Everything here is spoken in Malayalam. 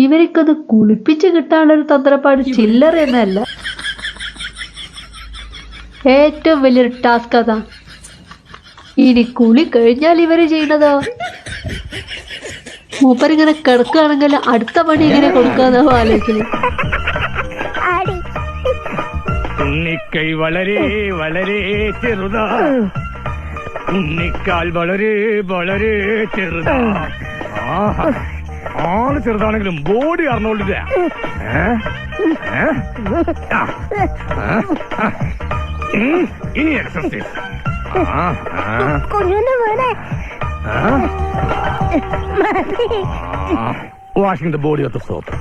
ഇവരൊക്കെ കുളിപ്പിച്ച് കിട്ടാനുള്ളൊരു തന്ത്രപ്പാട് ചില്ലറ എന്നല്ല. ഏറ്റവും വലിയൊരു ടാസ്ക് അതാ. ഇനി കുളി കഴിഞ്ഞാൽ ഇവര് ചെയ്യണതോ, മൂപ്പരിങ്ങനെ കിടക്കുകയാണെങ്കിൽ അടുത്ത പണി ഇങ്ങനെ കൊടുക്കാന്നോ ആലോചിക്കല്. ഉണ്ണിക്കൈ വളരെ വളരെ ചെറുതാ, ഉണ്ണിക്കാൽ വളരെ വളരെ ചെറുതാ. ആള് ചെറുതാണെങ്കിലും ബോഡി അറിഞ്ഞോളില്ല. ഇനി exercise. Washing the body of the soap.